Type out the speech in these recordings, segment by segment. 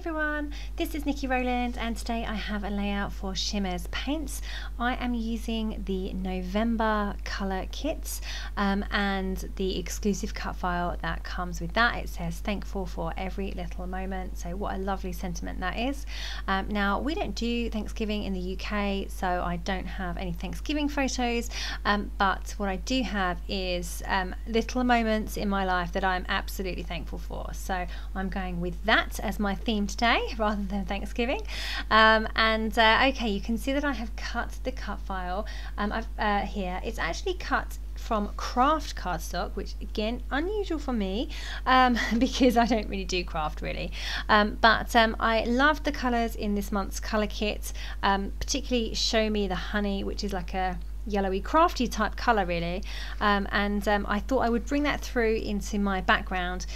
everyone, this is Nikki Rowland and today I have a layout for Shimmerz Paints. I am using the November Color Kitz and the exclusive cut file that comes with that. It says thankful for every little moment, so what a lovely sentiment that is. Now we don't do Thanksgiving in the UK, so I don't have any Thanksgiving photos, but what I do have is little moments in my life that I'm absolutely thankful for, so I'm going with that as my theme today rather than Thanksgiving. Okay, you can see that I have cut the cut file here. It's actually cut from kraft cardstock, which again unusual for me because I don't really do craft really, but I loved the colours in this month's colour kit, particularly Show Me the Honey, which is like a yellowy crafty type colour really, I thought I would bring that through into my background.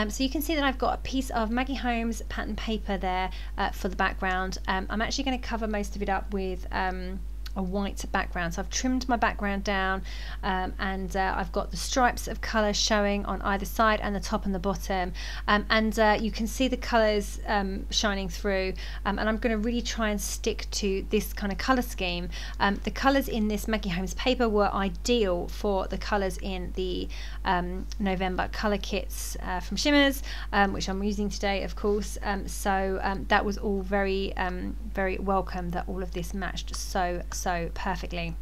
So you can see that I've got a piece of Maggie Holmes pattern paper there for the background. I'm actually going to cover most of it up with a white background, so I've trimmed my background down, I've got the stripes of colour showing on either side and the top and the bottom, you can see the colours shining through, and I'm going to really try and stick to this kind of colour scheme. The colours in this Maggie Holmes paper were ideal for the colours in the November Color Kitz from Shimmerz, which I'm using today of course, that was all very very welcome that all of this matched so perfectly.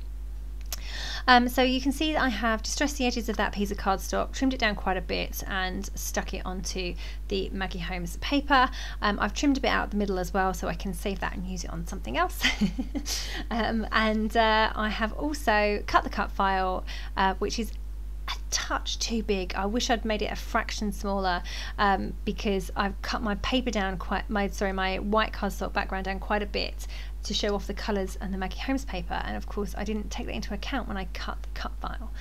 So you can see that I have distressed the edges of that piece of cardstock, trimmed it down quite a bit and stuck it onto the Maggie Holmes paper. I've trimmed a bit out the middle as well so I can save that and use it on something else. I have also cut the cut file, which is a touch too big. I wish I'd made it a fraction smaller, because I've cut my paper down my white cardstock background down quite a bit to show off the colours and the Maggie Holmes paper, and of course I didn't take that into account when I cut the cut file.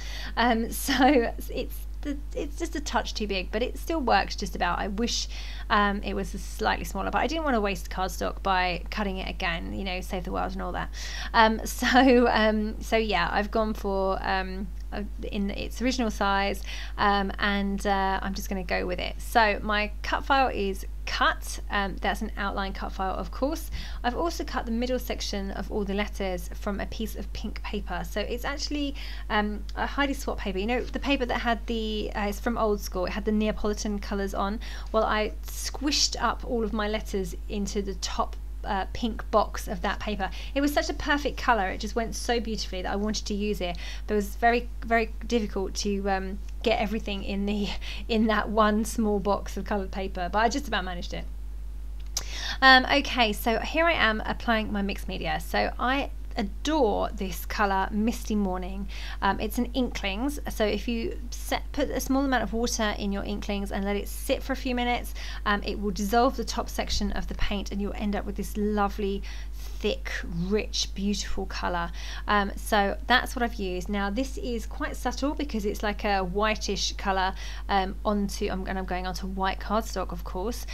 So it's just a touch too big, but it still works just about. I wish it was slightly smaller, but I didn't want to waste cardstock by cutting it again, you know, save the world and all that. So yeah, I've gone for in its original size, I'm just going to go with it. So my cut file is cut, that's an outline cut file of course. I've also cut the middle section of all the letters from a piece of pink paper, so it's actually a Heidi swap paper, you know, the paper that had the it's from old school, it had the Neapolitan colours on. Well, I squished up all of my letters into the top pink box of that paper. It was such a perfect colour, it just went so beautifully that I wanted to use it, but it was very difficult to get everything in that one small box of coloured paper, but I just about managed it. Okay, so here I am applying my mixed media. So I adore this colour Misty Morning. It's an Inklingz, so if you put a small amount of water in your Inklingz and let it sit for a few minutes, it will dissolve the top section of the paint and you'll end up with this lovely thick, rich, beautiful colour. So that's what I've used. Now this is quite subtle because it's like a whitish colour and I'm going onto white cardstock of course,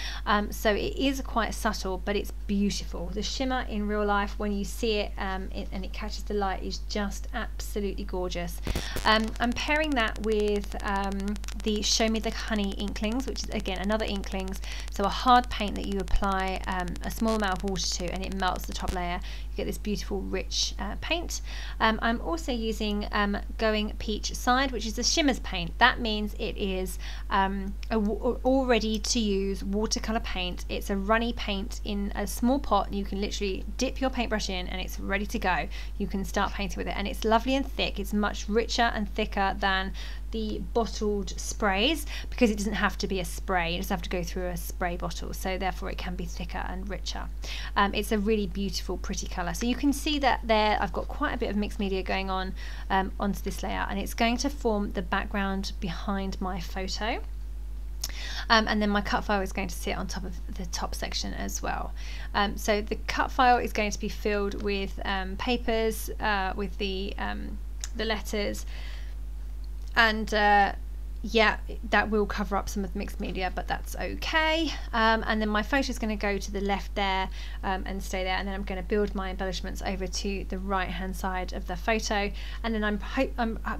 so it is quite subtle but it's beautiful. The shimmer in real life when you see it, and it catches the light is just absolutely gorgeous. I'm pairing that with the Show Me the Honey Inklingz, which is again another Inklingz, so a hard paint that you apply a small amount of water to and it melts the top layer. You get this beautiful rich paint. I'm also using Going Peach Side, which is a Shimmerz paint. That means it is all ready to use watercolor paint. It's a runny paint in a small pot and you can literally dip your paintbrush in and it's ready to go. You can start painting with it and it's lovely and thick. It's much richer and thicker than the bottled sprays because it doesn't have to be a spray, it doesn't have to go through a spray bottle, so therefore it can be thicker and richer. It's a really beautiful pretty colour. So you can see that there I've got quite a bit of mixed media going on onto this layout, and it's going to form the background behind my photo. And then my cut file is going to sit on top of the top section as well. So the cut file is going to be filled with papers with the letters, and yeah, that will cover up some of the mixed media, but that's okay. And then my photo is going to go to the left there and stay there, and then I'm going to build my embellishments over to the right hand side of the photo, and then I'm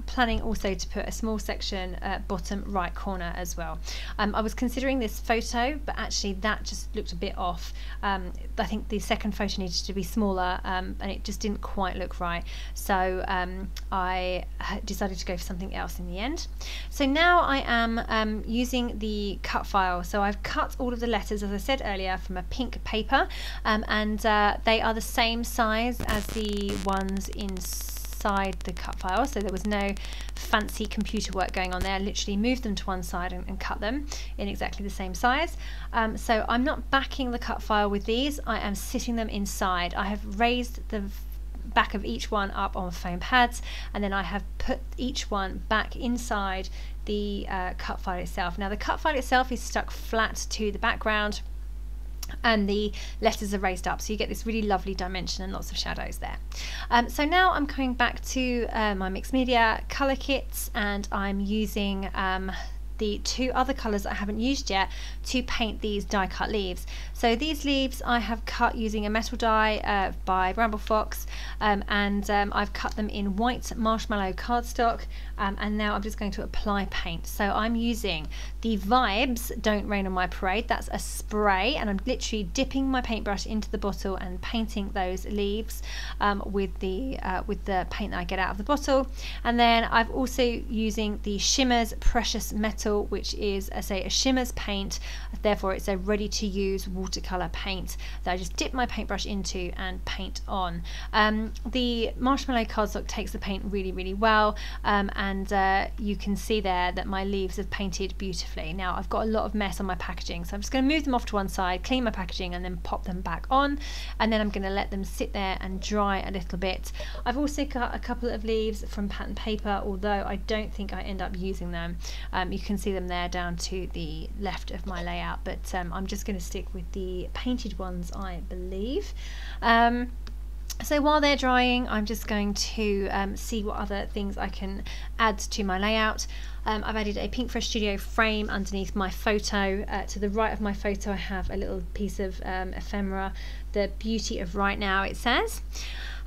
planning also to put a small section bottom right corner as well. I was considering this photo, but actually that just looked a bit off. I think the second photo needed to be smaller, and it just didn't quite look right, so I decided to go for something else in the end. So now I am using the cut file. So I've cut all of the letters, as I said earlier, from a pink paper, and they are the same size as the ones inside the cut file, so there was no fancy computer work going on there. I literally moved them to one side and cut them in exactly the same size. So I'm not backing the cut file with these, I am sitting them inside. I have raised the back of each one up on foam pads, and then I have put each one back inside the cut file itself. Now the cut file itself is stuck flat to the background, and the letters are raised up, so you get this really lovely dimension and lots of shadows there. So now I'm coming back to my mixed media color kits, and I'm using the two other colours I haven't used yet to paint these die cut leaves. So these leaves I have cut using a metal die by Bramble Fox, and I've cut them in white marshmallow cardstock, and now I'm just going to apply paint. So I'm using the Vibez Don't Rain on My Parade. That's a spray, and I'm literally dipping my paintbrush into the bottle and painting those leaves with the paint that I get out of the bottle. And then I've also using the Shimmerz Precious Metal, which is, I say, a Shimmerz paint, therefore it's a ready to use watercolor paint that I just dip my paintbrush into and paint on. The marshmallow cardstock takes the paint really well, and you can see there that my leaves have painted beautifully. Now I've got a lot of mess on my packaging, so I'm just going to move them off to one side, clean my packaging, and then pop them back on, and then I'm going to let them sit there and dry a little bit. I've also cut a couple of leaves from pattern paper, although I don't think I end up using them. You can see them there down to the left of my layout, but I'm just going to stick with the painted ones, I believe. So while they're drying, I'm just going to see what other things I can add to my layout. I've added a Pink Fresh Studio frame underneath my photo. To the right of my photo I have a little piece of ephemera, the beauty of right now, it says.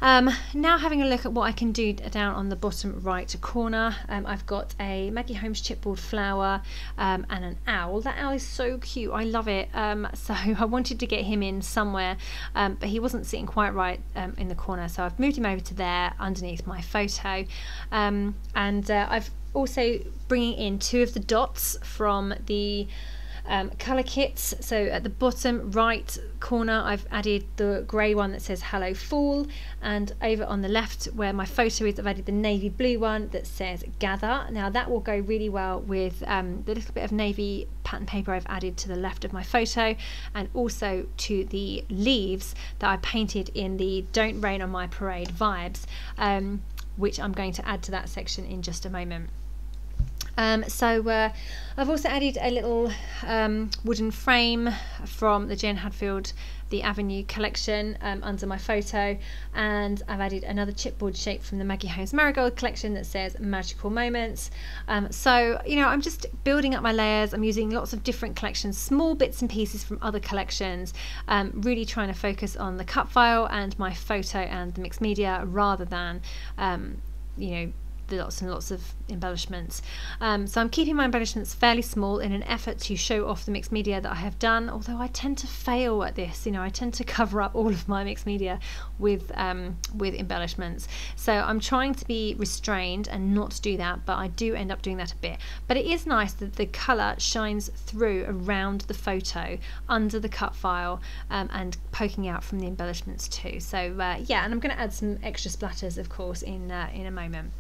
Now having a look at what I can do down on the bottom right corner, I've got a Maggie Holmes chipboard flower and an owl. That owl is so cute, I love it. So I wanted to get him in somewhere, but he wasn't sitting quite right in the corner, so I've moved him over to there underneath my photo. And I've also bringing in two of the dots from the Color Kitz. So at the bottom right corner I've added the grey one that says Hello Fall, and over on the left where my photo is I've added the navy blue one that says Gather. Now that will go really well with the little bit of navy pattern paper I've added to the left of my photo, and also to the leaves that I painted in the Don't Rain on My Parade Vibez, which I'm going to add to that section in just a moment. So I've also added a little wooden frame from the Jen Hadfield The Avenue collection under my photo, and I've added another chipboard shape from the Maggie Holmes Marigold collection that says Magical Moments. So you know, I'm just building up my layers. I'm using lots of different collections, small bits and pieces from other collections, really trying to focus on the cut file and my photo and the mixed media rather than you know, lots and lots of embellishments. So I'm keeping my embellishments fairly small in an effort to show off the mixed media that I have done, although I tend to fail at this. You know, I tend to cover up all of my mixed media with embellishments, so I'm trying to be restrained and not do that, but I do end up doing that a bit. But it is nice that the colour shines through around the photo under the cut file, and poking out from the embellishments too. So yeah, and I'm going to add some extra splatters of course in a moment.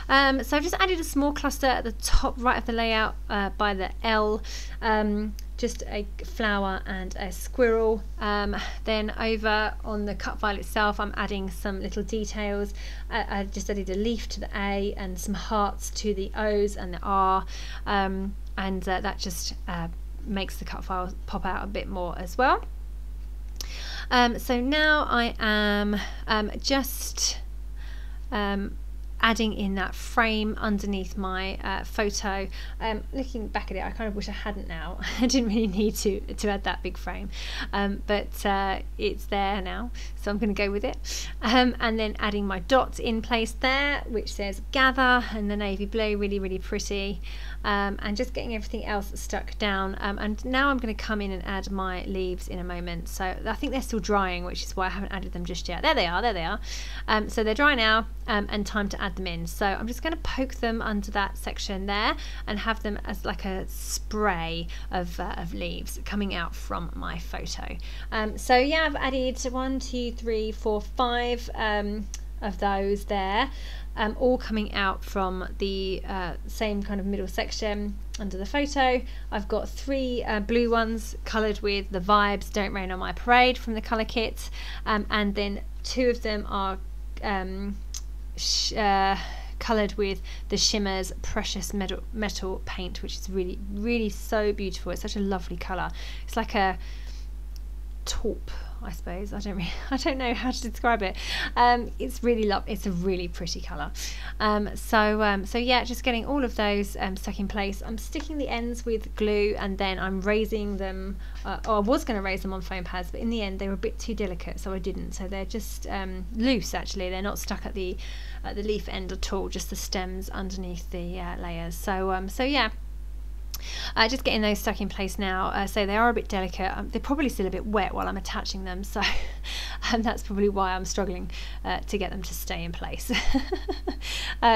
So I've just added a small cluster at the top right of the layout by the L, just a flower and a squirrel. Then over on the cut file itself I'm adding some little details. I just added a leaf to the A and some hearts to the O's and the R, and that just makes the cut file pop out a bit more as well. So now I am just adding in that frame underneath my photo. Looking back at it, I kind of wish I hadn't now. I didn't really need to add that big frame, but it's there now, so I'm going to go with it. And then adding my dots in place there, which says gather in the navy blue, really, really pretty. And just getting everything else stuck down. And now I'm going to come in and add my leaves in a moment. So I think they're still drying, which is why I haven't added them just yet. There they are, there they are. So they're dry now, and time to add them in. So I'm just going to poke them under that section there and have them as like a spray of leaves coming out from my photo. So yeah, I've added 1, 2, 3, 4, 5 of those there, all coming out from the same kind of middle section under the photo. I've got 3 blue ones coloured with the Vibes Don't Rain on My Parade from the Color Kitz, and then 2 of them are coloured with the Shimmerz Precious Metal Paint, which is really, really so beautiful. It's such a lovely colour. It's like a taupe, I suppose. I don't know how to describe it. It's really it's a really pretty colour. So yeah, just getting all of those stuck in place. I'm sticking the ends with glue, and then I'm raising them. I was going to raise them on foam pads, but in the end they were a bit too delicate, so I didn't. So they're just loose. Actually, they're not stuck at the leaf end at all. Just the stems underneath the layers. So yeah. Just getting those stuck in place now. So they are a bit delicate. They're probably still a bit wet while I'm attaching them, so that's probably why I'm struggling to get them to stay in place.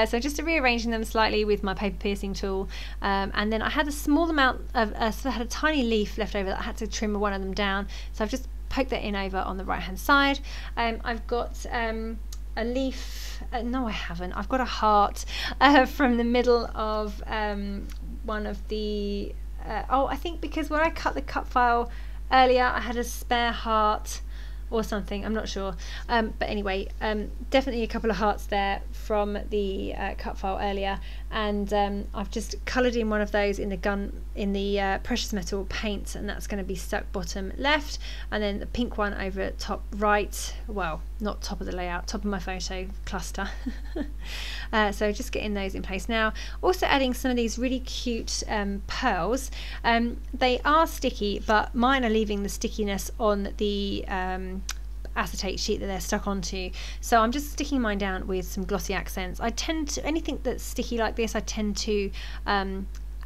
So just rearranging them slightly with my paper piercing tool, and then I had a small amount of so I had a tiny leaf left over that I had to trim one of them down, so I've just poked that in over on the right hand side. I've got a leaf, no I haven't, I've got a heart from the middle of one of the I think because when I cut the cut file earlier I had a spare heart or something, I'm not sure, but anyway, definitely a couple of hearts there from the cut file earlier, and I've just coloured in one of those in the precious metal paint, and that's going to be stuck bottom left, and then the pink one over top right, well not top of the layout, top of my photo cluster. So just getting those in place now. Also adding some of these really cute pearls. They are sticky, but mine are leaving the stickiness on the acetate sheet that they're stuck onto, so I'm just sticking mine down with some glossy accents. I tend to, anything that's sticky like this, I tend to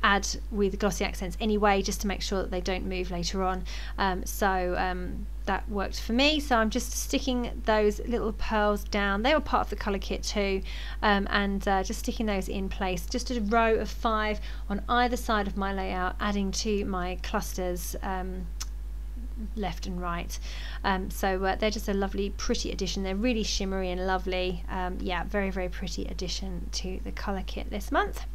add with glossy accents anyway, just to make sure that they don't move later on. That worked for me, so I'm just sticking those little pearls down. They were part of the colour kit too, and just sticking those in place, just a row of 5 on either side of my layout, adding to my clusters left and right. So they're just a lovely pretty addition. They're really shimmery and lovely. Yeah, very, very pretty addition to the colour kit this month.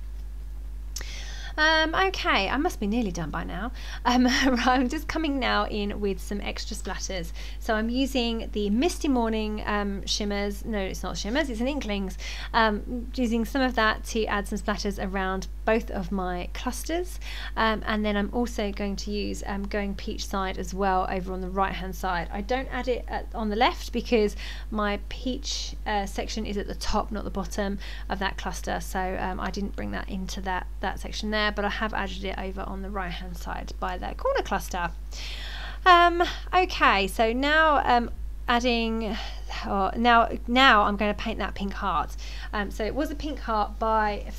Okay, I must be nearly done by now. Right, I'm just coming now in with some extra splatters. So I'm using the Misty Morning Shimmerz. No, it's not Shimmerz, it's an Inklingz. Using some of that to add some splatters around both of my clusters, and then I'm also going to use going Peach Side as well over on the right hand side. I don't add it on the left because my peach section is at the top, not the bottom of that cluster, so I didn't bring that into that section there, but I have added it over on the right hand side by that corner cluster. Okay, so now adding, now I'm going to paint that pink heart. So it was a pink heart cut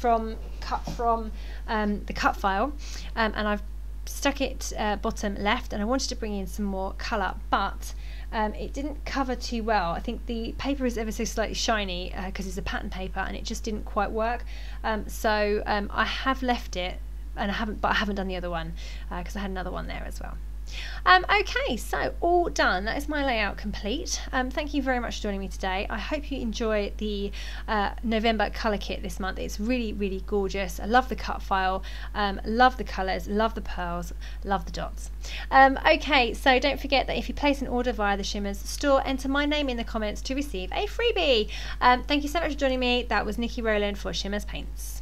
from the cut file, and I've stuck it bottom left, and I wanted to bring in some more colour, but it didn't cover too well. I think the paper is ever so slightly shiny because it's a pattern paper, and it just didn't quite work. So I have left it, and I haven't done the other one because I had another one there as well. Okay, so all done. That is my layout complete. Thank you very much for joining me today. I hope you enjoy the November Color Kit this month. It's really, really gorgeous. I love the cut file, love the colours, love the pearls, love the dots. Okay, so don't forget that if you place an order via the Shimmerz store, enter my name in the comments to receive a freebie. Thank you so much for joining me. That was Nikki Rowland for Shimmerz Paints.